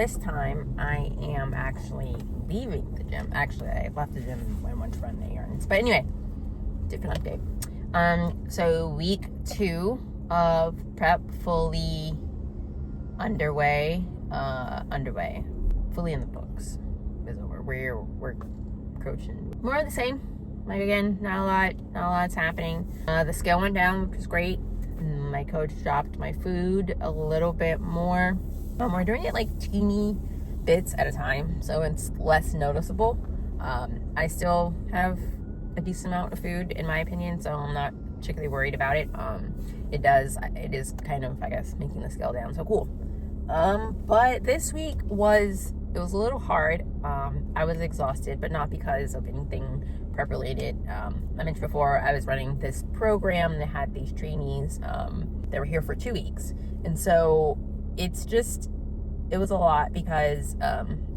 this time I am actually leaving the gym. Actually, I left the gym when I went to run the errands. But anyway, different update. So week 2 of prep fully underway. Fully in the books. Is over. We're coaching. More of the same. Like, again, not a lot's happening. The scale went down, which was great. My coach dropped my food a little bit more. We're doing it like teeny bits at a time, so it's less noticeable. I still have a decent amount of food, in my opinion, so I'm not particularly worried about it. It is kind of, I guess, making the scale down, so cool. But this week was a little hard. I was exhausted, but not because of anything prep related. I mentioned before, I was running this program that had these trainees that were here for 2 weeks, and so it was a lot because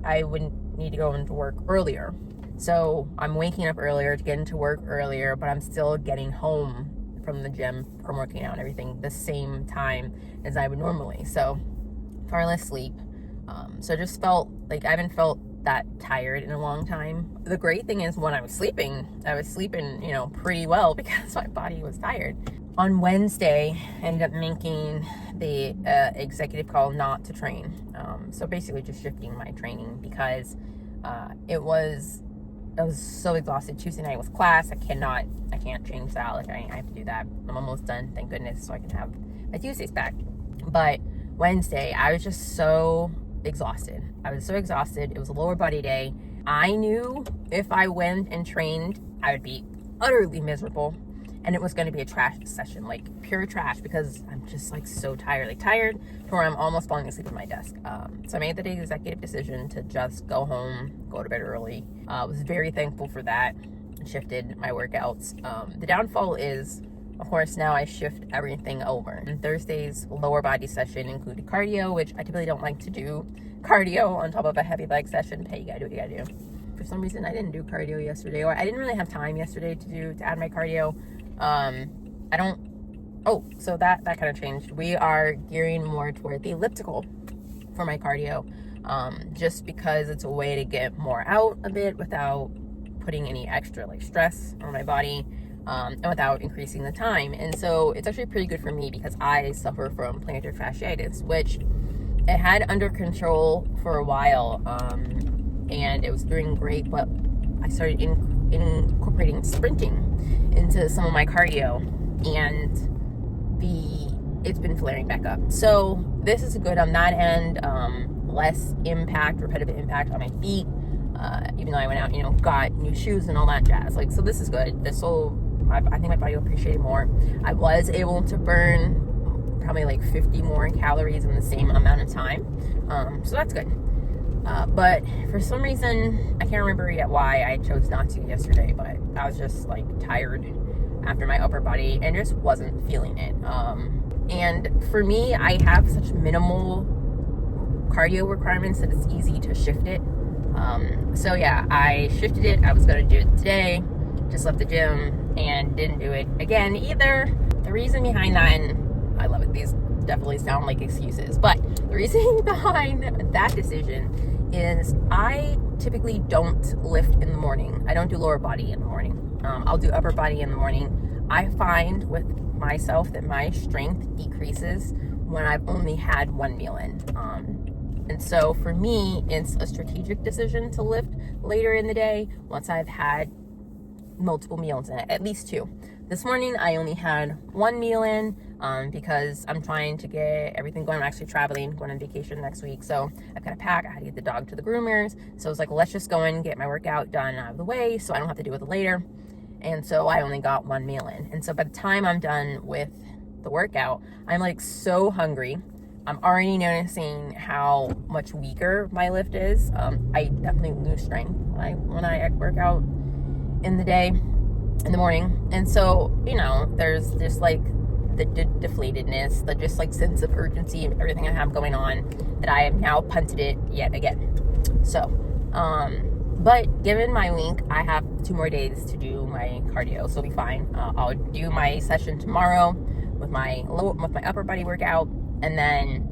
I wouldn't need to go into work earlier. So I'm waking up earlier to get into work earlier, but I'm still getting home from the gym, from working out and everything, the same time as I would normally. So far less sleep. So I just felt like I haven't felt that tired in a long time. The great thing is when I was sleeping, pretty well because my body was tired. On Wednesday, I ended up making the executive call not to train. So basically just shifting my training because I was so exhausted. Tuesday night was class. I can't change that. Like I have to do that. I'm almost done, thank goodness, so I can have my Tuesdays back. But Wednesday, I was just so exhausted. It was a lower body day. I knew if I went and trained, I would be utterly miserable. And it was going to be a trash session, like pure trash, because I'm just like so tired to where I'm almost falling asleep at my desk. So I made the executive decision to just go home, go to bed early. I was very thankful for that. Shifted my workouts. The downfall is, of course, now I shift everything over. And Thursday's lower body session included cardio, which I typically don't like to do cardio on top of a heavy leg session. But hey, you gotta do what you gotta do. For some reason, I didn't do cardio yesterday, or I didn't really have time yesterday to add my cardio. So that kind of changed. We are gearing more toward the elliptical for my cardio, just because it's a way to get more out of it without putting any extra stress on my body, and without increasing the time. And so it's actually pretty good for me because I suffer from plantar fasciitis, which I had under control for a while, and it was doing great, but I started incorporating sprinting into some of my cardio, and it's been flaring back up. So this is good on that end. Less repetitive impact on my feet, even though I went out, got new shoes and all that jazz. So this is good. I think my body will appreciate it more. I was able to burn probably 50 more calories in the same amount of time. So that's good. But for some reason, I can't remember yet why I chose not to yesterday, but I was just tired after my upper body and just wasn't feeling it. And for me, I have such minimal cardio requirements that it's easy to shift it. So yeah, I shifted it. I was going to do it today, just left the gym and didn't do it again either. The reason behind that, and I love it, these definitely sound like excuses, but the reason behind that decision is I typically don't lift in the morning. I don't do lower body in the morning. I'll do upper body in the morning. I find with myself that my strength decreases when I've only had one meal in. And so for me, it's a strategic decision to lift later in the day once I've had multiple meals in it, at least 2. This morning, I only had 1 meal in because I'm trying to get everything going. I'm actually going on vacation next week. So I've got to pack. I had to get the dog to the groomers. So it's let's just go and get my workout done out of the way so I don't have to do it later. And so I only got 1 meal in. And so by the time I'm done with the workout, I'm so hungry. I'm already noticing how much weaker my lift is. I definitely lose strength when I work out in the morning. And so, there's just the deflatedness, the just sense of urgency of everything I have going on that I have now punted it yet again. So, but given my week, I have 2 more days to do my cardio, so it'll be fine. I'll do my session tomorrow with my upper body workout, and then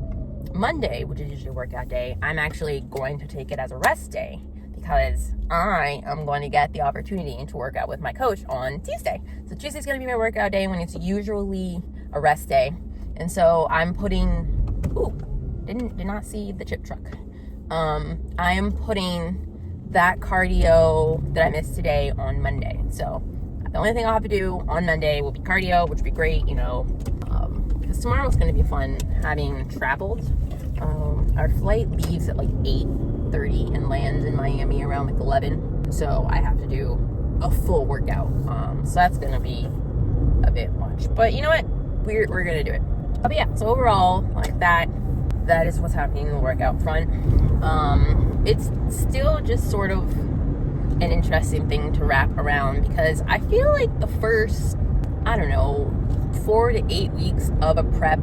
Monday, which is usually a workout day, I'm actually going to take it as a rest day because I am going to get the opportunity to work out with my coach on Tuesday. So Tuesday's going to be my workout day when it's usually a rest day. And so I'm putting, did not see the chip truck. I am putting that cardio that I missed today on Monday. So the only thing I'll have to do on Monday will be cardio, which would be great, because tomorrow's going to be fun having traveled. Our flight leaves at like 8:30 and lands in Miami around like 11. So I have to do a full workout. So that's going to be a bit much. But you know what? We're going to do it. But yeah, so overall, like that is what's happening in the workout front. It's still just sort of an interesting thing to wrap around because I feel like the first, 4 to 8 weeks of a prep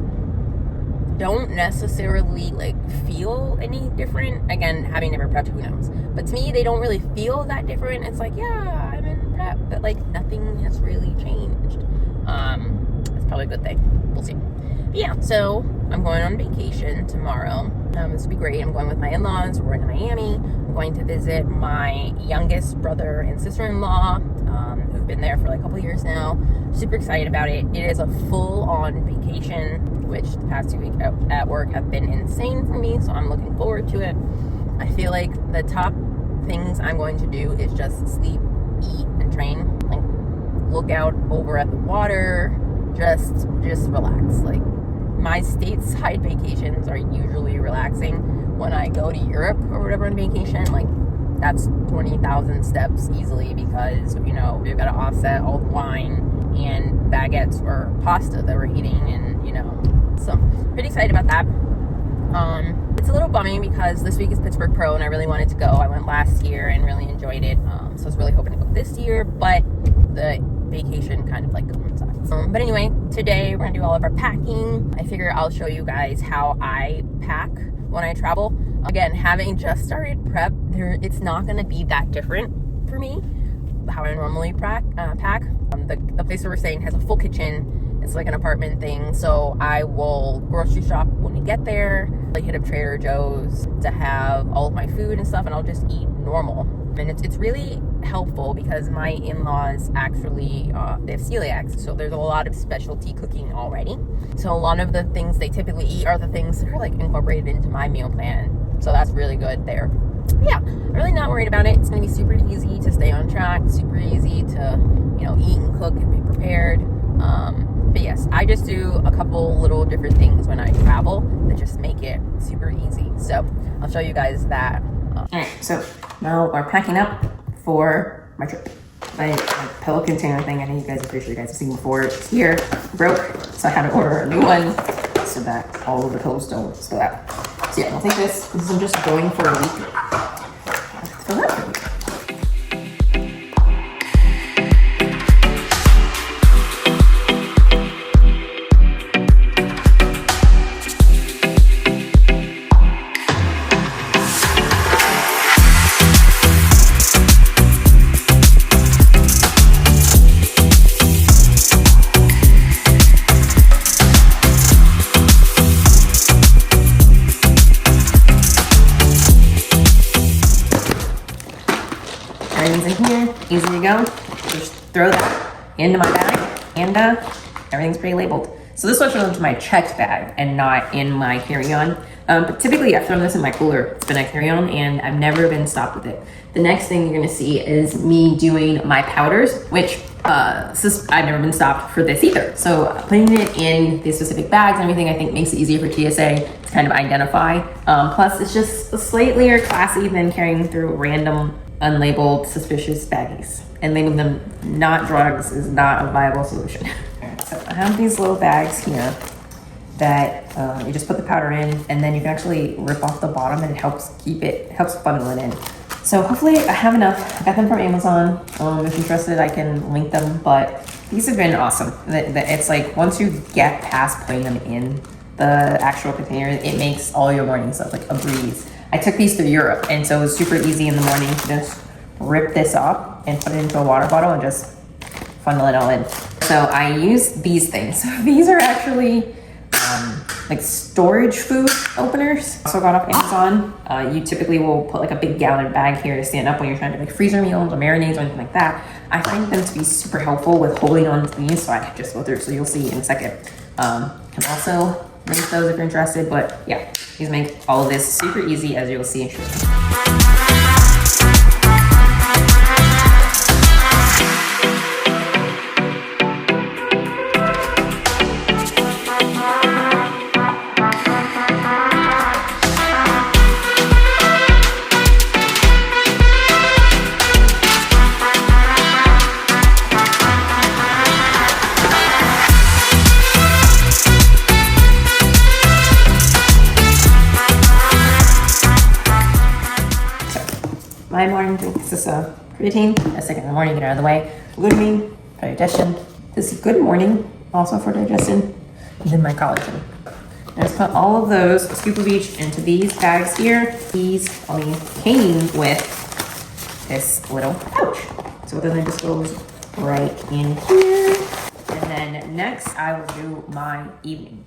don't necessarily like feel any different. Again, having never prepped, who knows? But to me, they don't really feel that different. It's like, yeah, I'm in prep, but like nothing has really changed. That's probably a good thing. We'll see. But yeah, so I'm going on vacation tomorrow. This will be great. I'm going with my in-laws. We're in Miami. I'm going to visit my youngest brother and sister-in-law, who've been there for like a couple years now. Super excited about it. It is a full-on vacation, which the past 2 weeks at work have been insane for me, so I'm looking forward to it. I feel like the top things I'm going to do is just sleep, eat, and train. Like, look out over at the water, just relax. Like, my stateside vacations are usually relaxing. When I go to Europe or whatever on vacation, like, that's 20,000 steps easily because, we've got to offset all the wine and baguettes or pasta that we're eating, and, so pretty excited about that. It's a little bumming because this week is Pittsburgh Pro and I really wanted to go. I went last year and really enjoyed it, so I was really hoping to go this year, but the vacation kind of like coincides. But anyway, today we're gonna do all of our packing. I figure I'll show you guys how I pack when I travel. Again, having just started prep, it's not gonna be that different for me how I normally pack. The place where we're staying has a full kitchen. It's like an apartment thing, so I will grocery shop when we get there. I hit up Trader Joe's to have all of my food and stuff, and I'll just eat normal. And it's really helpful because my in-laws actually they have celiacs, so there's a lot of specialty cooking already. So a lot of the things they typically eat are the things that are like incorporated into my meal plan. So that's really good there. Yeah, I'm really not worried about it. It's gonna be super easy to stay on track, super easy to eat and cook and be prepared. But yes, I just do a couple little different things when I travel that just make it super easy. So I'll show you guys that. Alright, so now we're packing up for my trip. My pillow container thing, I know you guys, I'm pretty sure you guys have seen before, it's here, broke, so I had to order a new one so that all of the pillows don't spill out. So yeah, I'll take this. This is just going for a week. Fill that for a week. Everything's in here, easy to go. Just throw that into my bag, and everything's pretty labeled. So this was into my checked bag and not in my carry-on. But typically I've thrown this in my cooler. It's been a carry-on and I've never been stopped with it. The next thing you're gonna see is me doing my powders, which I've never been stopped for this either. So putting it in these specific bags and everything, I think makes it easier for TSA to kind of identify. Plus it's just slightly more classy than carrying through random unlabeled suspicious baggies, and labeling them not drugs is not a viable solution. So I have these little bags here that you just put the powder in, and then you can actually rip off the bottom, and it helps bundle it in. So hopefully I have enough. I got them from Amazon. If you're interested, I can link them, but these have been awesome. It's like once you get past putting them in the actual container, it makes all your morning stuff like a breeze. I took these through Europe, and so it was super easy in the morning to just rip this up and put it into a water bottle and just funnel it all in. So I use these things. These are actually like storage food openers. Also got off Amazon. You typically will put like a big gallon bag here to stand up when you're trying to make freezer meals or marinades or anything like that. I find them to be super helpful with holding on to these, so I can just go through, so you'll see in a second. Can also link those if you're interested, but yeah, these make all of this super easy, as you'll see shortly. My morning drink consists of creatine, a second in the morning, get it out of the way, glutamine for digestion. This is good morning, also for digestion, and then my collagen. I just put all of those, a scoop of each, into these bags here. These only came with this little pouch. So then it just goes right in here. And then next I will do my evening.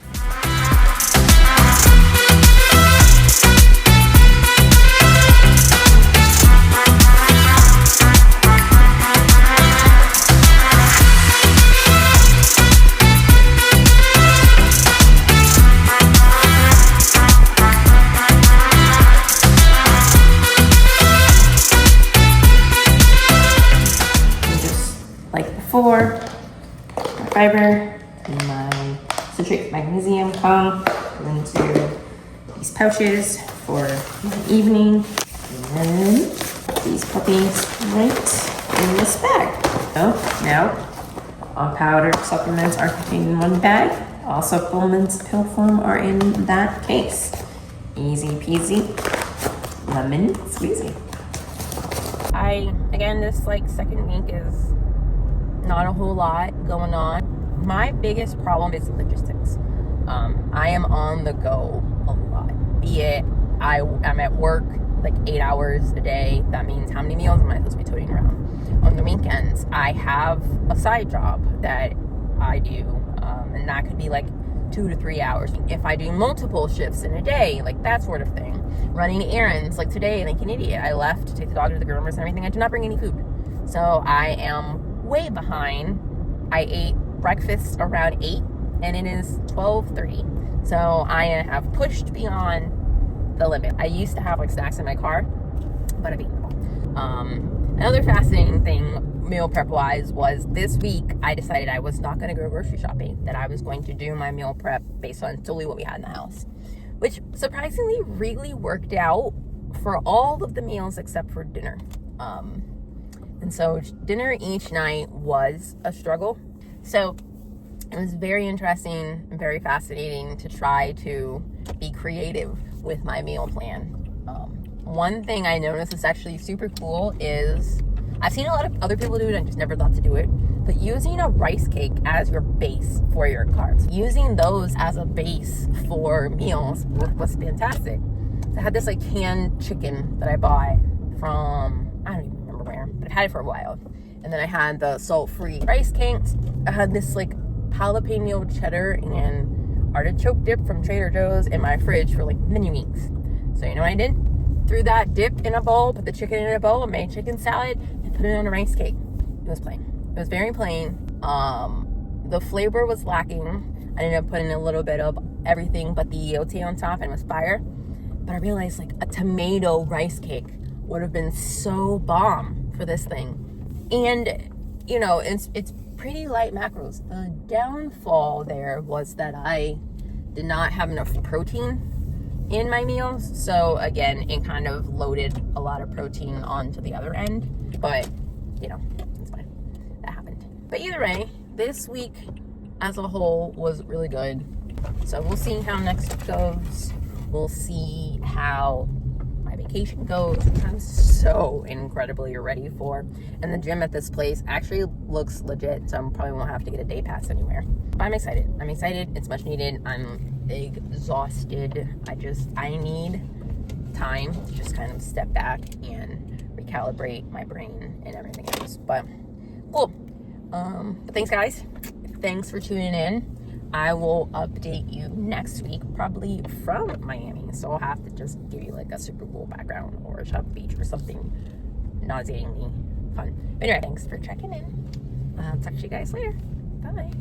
For my fiber and my citric magnesium come into these pouches for my evening, and then these puppies right in this bag. So now all powder supplements are contained in one bag. All supplements pill form are in that case. Easy peasy, lemon squeezy. Again, this like second week is not a whole lot going on. My biggest problem is logistics. I am on the go a lot. Be it I'm at work like 8 hours a day. That means how many meals am I supposed to be toting around? On the weekends, I have a side job that I do, and that could be like 2 to 3 hours. If I do multiple shifts in a day, like that sort of thing. Running errands, like today, like an idiot. I left to take the dog to the groomers and everything. I did not bring any food. So I am way behind. I ate breakfast around 8 and it is 12:30. So I have pushed beyond the limit. I used to have like snacks in my car, but I've eaten them all. Another fascinating thing meal prep wise was this week I decided I was not going to go grocery shopping, that I was going to do my meal prep based on solely what we had in the house, which surprisingly really worked out for all of the meals except for dinner. And so dinner each night was a struggle. So it was very interesting and very fascinating to try to be creative with my meal plan. One thing I noticed is actually super cool is I've seen a lot of other people do it and just never thought to do it, but using a rice cake as your base for your carbs, using those as a base for meals was fantastic. So I had this like canned chicken that I bought from, I don't even remember where, but I had it for a while. And then I had the salt-free rice cakes. I had this like jalapeno cheddar and artichoke dip from Trader Joe's in my fridge for like many weeks. So you know what I did? Threw that dip in a bowl, put the chicken in a bowl, made chicken salad, and put it on a rice cake. It was plain. It was very plain. The flavor was lacking. I ended up putting a little bit of everything but the eyote on top, and it was fire. But I realized like a tomato rice cake would have been so bomb for this thing. And you know, it's pretty light macros. The downfall there was that I did not have enough protein in my meals. So again, it kind of loaded a lot of protein onto the other end. But, you know, it's fine. That happened. But either way, this week as a whole was really good. So we'll see how next week goes. We'll see how my vacation goes, which I'm so incredibly ready for. And the gym at this place actually looks legit, so I probably won't have to get a day pass anywhere. But I'm excited. It's much needed. I'm exhausted. I need time to just kind of step back and recalibrate my brain and everything else. But cool. But thanks guys. Thanks for tuning in. I will update you next week, probably from Miami. So I'll have to just give you like a Super Bowl background or a South Beach or something nauseatingly fun. But anyway, thanks for checking in. I'll talk to you guys later. Bye.